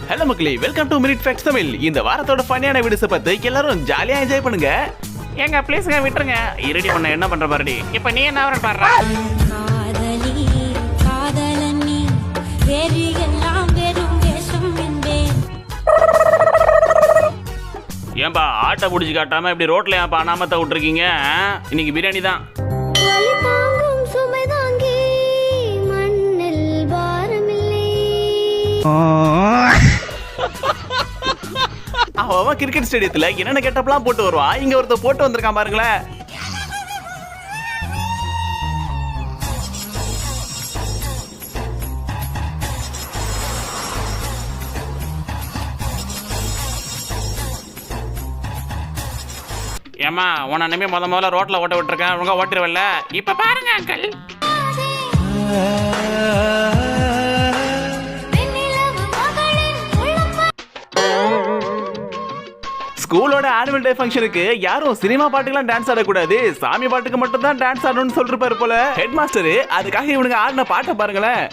Hello மக்களே, welcome to minute facts Tamil. இந்த வாரத்தோட ஃபன்னியான வீடியோஸை பார்த்து எல்லாரும் ஜாலியா என்ஜாய் பண்ணுங்க. ஏங்க ப்ளீஸ்ங்க விட்டுருங்க. இருடி பண்ண என்ன பண்ற பாருடி. இப்போ நீ என்ன வர பாடுற? காதலி காதலனி வேறு எல்லாம் வெறும் வேஷம் என்பேன். ஏன்பா ஆட்டை பிடிச்சி காட்டாம இப்படி ரோட்ல ஏன்பா அனாமத்தை விட்டுருக்கீங்க? இன்னைக்கு பிரியாணி தான். வலி தாங்கும் சுமை தாங்கி மண்ணில் பாரமில்லை. அவன் கிரிக்கெட் ஸ்டேடியத்துல என்னென்ன கெட்டப்லாம் போட்டு வருவான். இங்க ஒருத்தர் போட்டு வந்திருக்கான் பாருங்களேன். ஏமா உன்னை நம்பி முதல்ல ரோட்ல ஓட்ட விட்டுருக்கேன். ஒழுங்கா ஓட்டிருவல்ல. இப்ப பாருங்க அங்கிள். ஸ்கூலோட ஆனுவல் டே ஃபங்க்ஷனுக்கு யாரும் சினிமா பாட்டுக்கெல்லாம் டான்ஸ் ஆடக்கூடாது, சாமி பாட்டுக்கு மட்டும் தான் டான்ஸ் ஆடணும்னு சொல்லிருப்பாரு போல ஹெட் மாஸ்டர். அதுக்காக இவனுங்க ஆடின பாட்டை பாருங்களேன்.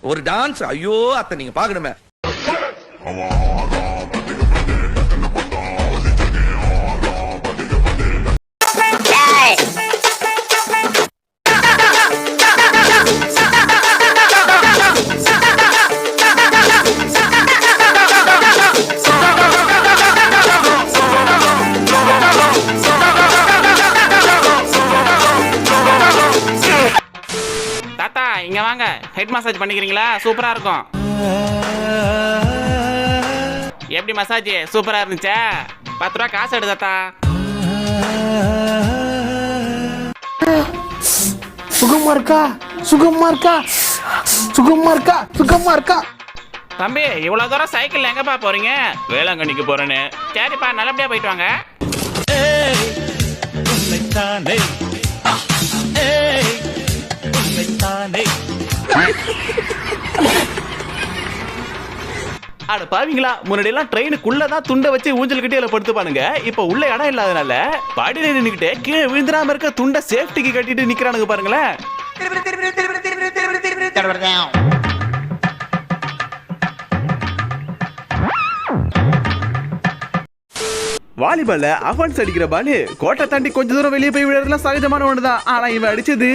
ஒரு டான்ஸ் ஐயோ அத்தை நீங்க பாக்கணுமே. தாத்தா இங்க வாங்க, ஹெட் மசாஜ் பண்ணிக்கிறீங்களா? சூப்பரா இருக்கும். எப்படி மசாஜ் சூப்பரா இருந்துச்சா? 10 ரூபா காசு எடு தாத்தா. சுகமா இருக்கா சுகமா இருக்கா சுகமா இருக்கா சுகமா இருக்கா? தம்பி இவ்வளவு தூரம் சைக்கிள் எங்கப்பா போறீங்க? வேளாங்கண்ணிக்கு போறேன்னு. சரிப்பா நல்லபடியா போயிட்டு வாங்க. அட பாவீங்களா, முன்னாடி எல்லாம் ட்ரெயினுக்குள்ளதான் துண்டை வச்சு ஊஞ்சல் கட்டியில படுத்துப்பானுங்க. இப்ப உள்ள இடம் இல்லாதனால படியில நின்னுக்கிட்டு கீழே விழுந்துடாம இருக்க துண்டை சேஃப்டிக்கு கட்டிட்டு நிக்கிறானுங்க பாருங்களேன். வாலிபால்ல அஃபென்ஸ் அடிக்கிற பாலு கோட்டை தாண்டி கொஞ்ச தூரம் வெளியே போய் விடுறதுலாம் சகஜமான ஒண்ணுதான். ஆனா இவன் அடிச்சது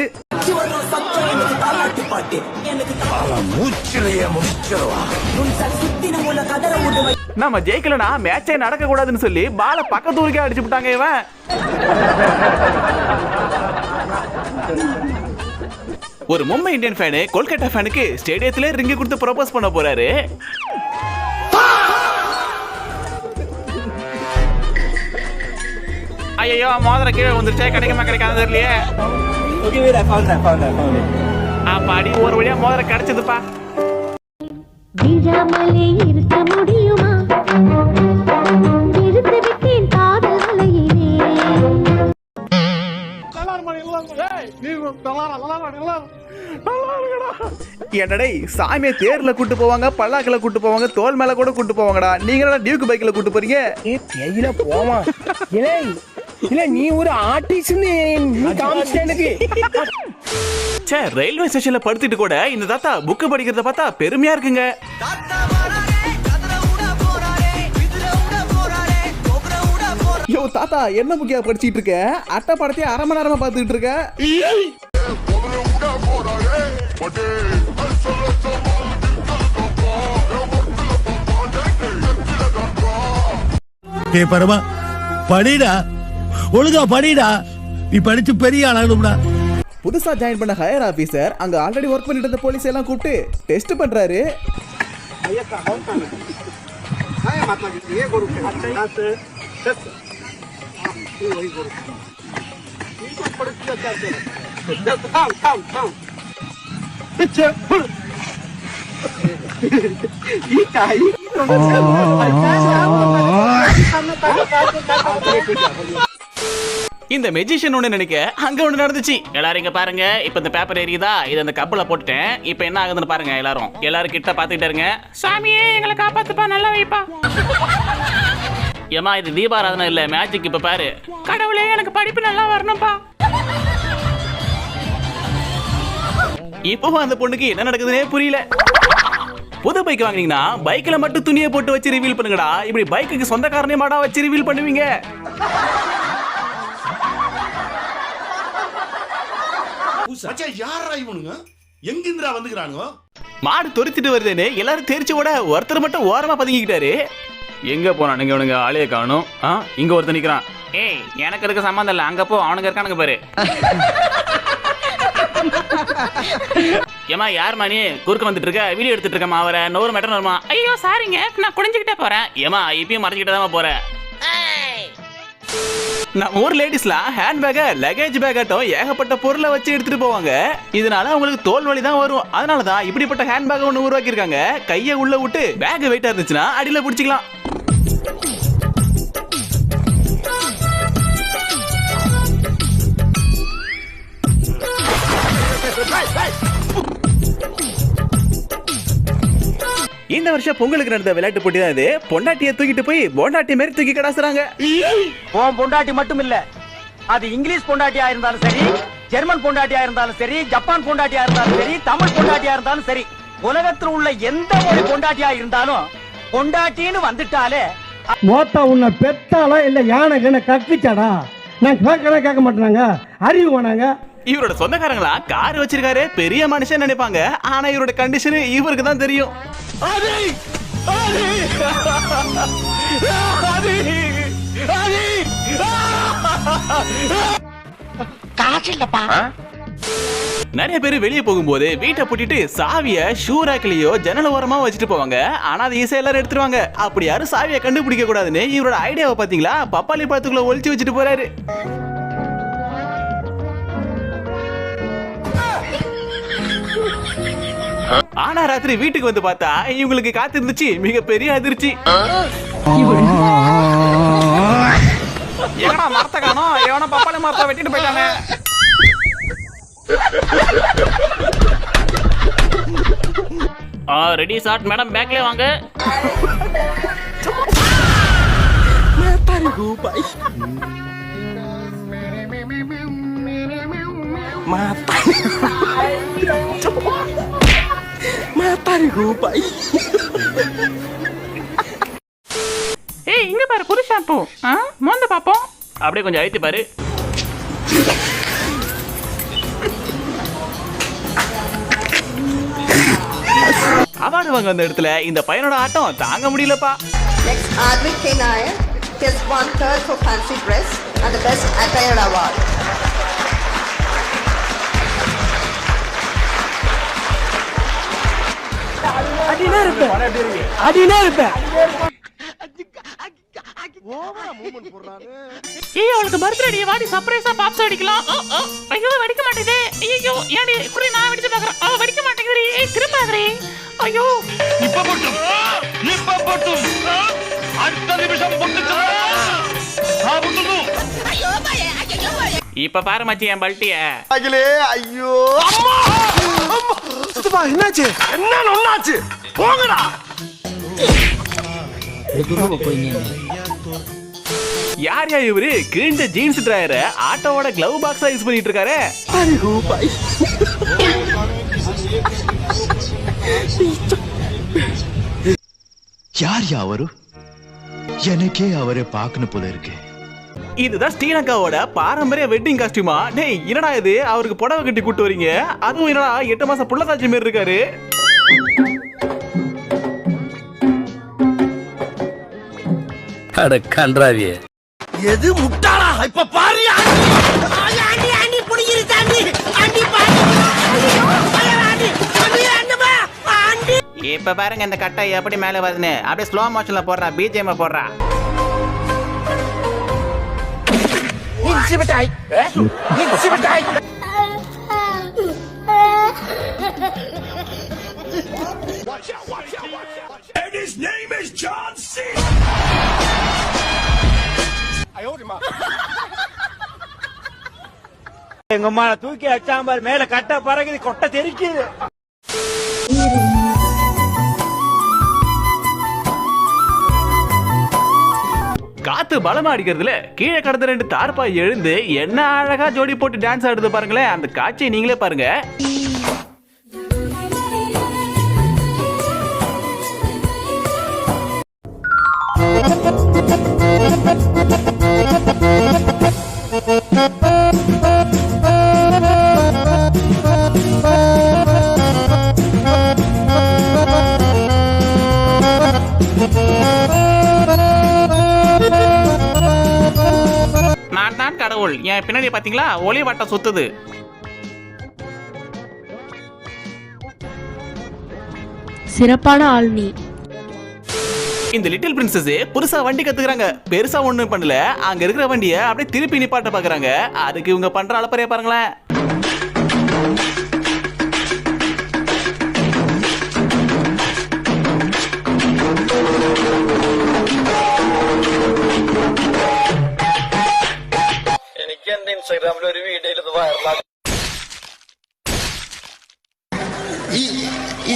நம்ம ஜெயிக்கலனா மேட்சே நடக்க கூடாதுன்னு சொல்லி பால பக்கத்து ஊருக்கே அடிச்சு விட்டாங்க. இவன் ஒரு மும்பை இந்தியன் ஃபேனு கொல்கத்தா ஃபேனுக்கு ஸ்டேடியத்திலே ரிங்கு கொடுத்து ப்ரோபோஸ் பண்ண போறாரு. ஐயோ மோதிர கீழே வந்துருச்சே, கிடைக்குமா கிடைக்காத தெரியலையே. அப்பாடி ஒரு வழியா மோதிர கிடைச்சதுப்பா. விழாமலே இருக்க முடியுமா? இருந்து விட்டேன் காதல் வலையிலே. என்னடே சாமியை தேர்ல கூட்டு போவாங்க, பல்லாக்கில கூட்டு போவாங்க, தோல் மேல கூட கூட்டு போவாங்கடா. நீங்க டியூக் பைக்ல கூட்டு போறீங்க? தேயில போமா இல்ல நீ ஒரு ஆர்டிஸ்ட் எனக்கு. சே, ரயில்வே ஸ்டேஷன்ல படுத்துட்டு கூட இந்த தாத்தா புக் படிக்கிறத பார்த்தா பெருமையா இருக்குங்க. யோ தாத்தா, என்ன புக்கியா படிச்சிட்டு இருக்க? அட்டை படத்தையே அரை மணி நேரமா பார்த்துட்டு இருக்க. ஏ பரமா படிடா, ஒழுங்கா படிடா, நீ படிச்சு பெரிய ஆளாகணும்டா. புதுசா ஜாயின் பண்ண ஹையர் ஆபீசர் அங்க ஆல்ரெடி ஒர்க் பண்ணிட்டு இருந்த போலீஸ் எல்லாம் கூப்பிட்டு டெஸ்ட் பண்றாரு. இந்த மெஜிஷியன் ஒண்ணு நினைக்க அங்க ஒண்ணு நடந்துச்சு. எல்லாரும் இங்க பாருங்க. இப்ப இந்த பேப்பர் எரியுதா, இது அந்த கப்பல போட்டுட்டேன். இப்ப என்ன ஆகுதுன்னு பாருங்க. எல்லாரும் கிட்ட பாத்துக்கிட்டே இருங்க. சாமியே எங்களை காப்பாத்துப்பா, நல்லா வைப்பா. ஏமா இது தீபாராதனை இல்ல, மேஜிக். இப்ப பாரு. கடவுளே எனக்கு படிப்பு நல்லா வரணும்பா. இப்பவும் அந்த பொண்ணுக்கு என்ன நடக்குதுன்னே புரியல. புது பைக் வாங்குனீங்கன்னா பைக்ல மட்டும் துணியை போட்டு வச்சு ரிவீல் பண்ணுங்கடா. இப்படி பைக்குக்கு சொந்தக்காரனே மாடா வச்சு ரிவீல் பண்ணுவீங்க. யாரா இவனுங்க? எங்கிந்திரா வந்துக்கிறானுங்க? மாடு தொரித்திட்டு வருதுன்னு எல்லாரும் தெரிச்சு ஓட ஒருத்தர் மட்டும் ஓரமா பதுங்கிக்கிட்டாரு. எங்க போனானுங்க இவனுங்க? ஆளையே காணும். இங்க ஒருத்தர் நிக்கிறான். ஏய் எனக்கு இருக்க சம்பந்தம் இல்ல, அங்க போ, அவனுங்க இருக்கானுங்க பாரு. ஏமா யார் மணி குறுக்க வந்துட்டு இருக்க? வீடியோ எடுத்துட்டு இருக்கமா, அவரை 100 மீட்டர் வருமா? ஐயோ சாரிங்க, நான் குடிஞ்சுக்கிட்டே போறேன். ஏமா இப்பயும் மறைஞ்சுக்கிட்டே தான் போறேன். நம்ம ஊர் லேடிஸ்லாம் ஹேண்ட் பேக்க லக்கேஜ் பேக் ஆட்டம் ஏகப்பட்ட பொருளை வச்சு எடுத்துட்டு போவாங்க. இதனால அவங்களுக்கு தோல் வலி தான் வரும். அதனாலதான் இப்படிப்பட்ட ஹேண்ட் பேக் ஒன்று உருவாக்கி இருக்காங்க. கையை உள்ள விட்டு பேக் வெயிட்டா இருந்துச்சுன்னா அடியில பிடிச்சிக்கலாம். இந்த வருஷம் பொங்கலுக்கு நடந்த விளையாட்டு போட்டி தான் இது. பொண்டாட்டியை தூக்கிட்டு போய் பொண்டாட்டி மாதிரி தூக்கி கடாசுறாங்க. பொண்டாட்டி மட்டும் இல்ல, அது இங்கிலீஷ் பொண்டாட்டியா இருந்தாலும் சரி, ஜெர்மன் பொண்டாட்டியா இருந்தாலும் சரி, ஜப்பான் பொண்டாட்டியா இருந்தாலும் சரி, தமிழ் பொண்டாட்டியா இருந்தாலும் சரி, உலகத்தில் உள்ள எந்த ஒரு பொண்டாட்டியா இருந்தாலும் பொண்டாட்டின்னு வந்துட்டாலே மோத்தா உன்னை பெத்தாலா இல்ல யானை கண்ண கக்குச்சாடா? நான் கேட்க மாட்டேனாங்க, அறிவு வேணாங்க. இவரோட சொந்தக்காரங்களா கார் வச்சிருக்காரு, பெரிய மனுஷன் நினைப்பாங்க. ஆனா இவரோட கண்டிஷன் இவருக்கு தான் தெரியும். நிறைய பேர் வெளியே போகும்போது வீட்டை பூட்டிட்டு சாவிய ஷூ ரேக்லயோ ஜன்னல் ஓரமா வச்சுட்டு போவாங்க. ஆனா அது ஈஸியா எல்லாரும் எடுத்துருவாங்க. அப்படி யாரும் சாவியை கண்டுபிடிக்க கூடாதுன்னு இவரோட ஐடியாவை பாத்தீங்களா, பப்பாளி பழத்துக்குள்ள ஒளிச்சு வச்சுட்டு போறாரு. ஆனா ராத்திரி வீட்டுக்கு வந்து பார்த்தா இவங்களுக்கு காத்திருந்துச்சு மிகப்பெரிய அதிர்ச்சி. எவனா மரத்தை காணோம், எவனா பப்பாளி மரத்தை வெட்டிட்டு போயிட்டாங்க. ரெடி ஷாட் மேடம், பேக்ல வாங்க. ஏய் இங்க பாரு, புது ஷாம்பு. மோந்து பாப்போம். அப்படியே கொஞ்சம் அழுத்தி பாரு. அவார்டு வாங்க அந்த இடத்துல இந்த பையனோட ஆட்டம் தாங்க முடியலப்பா. Next, Advik K. Nair gets 1/3 for Fancy Dress and the Best Attire Award. அடினே இருப்பேன். ஏய் அவளுக்கு பர்த்டே வாடி சர்ப்ரைஸா பாப்ஸ் அடிக்கலாம். ஐயோ வெடிக்க மாட்டேங்குது. ஐயோ ஏடி குடி, நான் வெடிச்சு பார்க்கறேன். வெடிக்க மாட்டேங்குது. ஏய் திரும்ப ஆகுறே. ஐயோ இப்ப போட்டும் அடுத்த நிமிஷம் பொட்டுச்சு. இப்ப பாரு மச்சி என் பல்ட்டிய. ஐயோ அம்மா சுத்தமா என்னாச்சு? என்ன ஒண்ணாச்சு? போங்கடா. யார் யா இவரு? கிழிஞ்ச ஜீன்ஸ் டிராயரை ஆட்டோவோட கிளவ் பாக்ஸா யூஸ் பண்ணிட்டு இருக்காரு. யார் அவரு? எனக்கே அவரை பார்க்கணும் போல இருக்கு. இதுதான் ஸ்ரீலங்காவோட பாரம்பரிய வெட்டிங் காஸ்டியூமா? டேய் என்னடா இது, அவருக்கு புடவை கட்டி கூட்டு வரீங்க? அதுவும் என்னடா 8 மாசம் புள்ளதாச்சி மாதிரி இருக்காரு. அட கன்றாவியே, எது முட்டாளா? இப்ப பாரு. இப்ப பாருங்க இந்த கட்டை எப்படி மேல வருதுன்னு. அப்படியே ஸ்லோ மோஷன்ல போடுறா, பிஜிஎம் போடுறா. And his name is John C. எங்க அம்மா தூக்கி அச்சாம்பார் மேல கட்ட பறகுது கொட்டை தெரிக்குது. காத்து பலமா அடிக்கிறதுல கீழே கடந்த 2 தார்பாய் எழுந்து என்ன அழகா ஜோடி போட்டு டான்ஸ் ஆடுது பாருங்களேன். அந்த காட்சியை நீங்களே பாருங்க. நான் தான் கடவுள். என் பின்னாடி பாத்தீங்களா ஒளி வட்டம் சுத்துது. சிறப்பான ஆள் நீ. இந்த லிட்டில் பிரின்சஸ் புதுசா வண்டி கத்துக்கிறாங்க. பெருசா ஒண்ணும் பண்ணல. அங்க இருக்கிற வண்டியை அப்படியே திருப்பி நிப்பாட்ட பாக்குறாங்க. அதுக்கு இவங்க பண்ற அளப்பறைய பாருங்களேன். എനിക്ക് എന്റെ ഇൻസ്റ്റാഗ്രാമിൽ ഒരു വീഡിയോ ഇത് വൈറലാക്കി.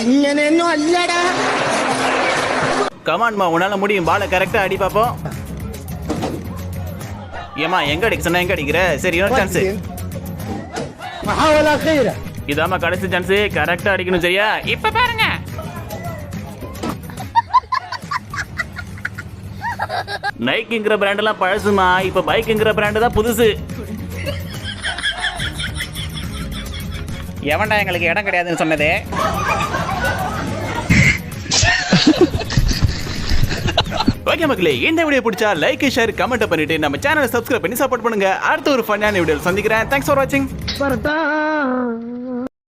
ഇങ്ങനെയൊന്നും അല്ലടാ. கமான்மா, உன்னால முடியும். பால கரெக்டா அடி பாப்போம். ஏமா எங்க அடிக்க சொன்னா எங்க அடிக்கிற? சரி, இன்னொரு சான்ஸ். மஹாவலா கைர. இதாமா கடைசி சான்ஸ். கரெக்டா அடிக்கணும், சரியா? இப்ப பாருங்க. நைக்கிங்கிற பிராண்ட் எல்லாம் பழசுமா. இப்ப பைக்குங்கிற பிராண்ட் தான் புதுசு. எவன்டா எங்களுக்கு இடம் கிடையாதுன்னு சொன்னதே? ஓகே மக்களே, இந்த வீடியோ பிடிச்சா லைக், ஷேர், கமெண்ட் பண்ணிட்டு நம்ம சேனலை சப்ஸ்கிரைப் பண்ணி சப்போர்ட் பண்ணுங்க. அடுத்த ஒரு ஃபன்னான வீடியோல சந்திக்கிறேன். தேங்க்ஸ் ஃபார் வாட்சிங்.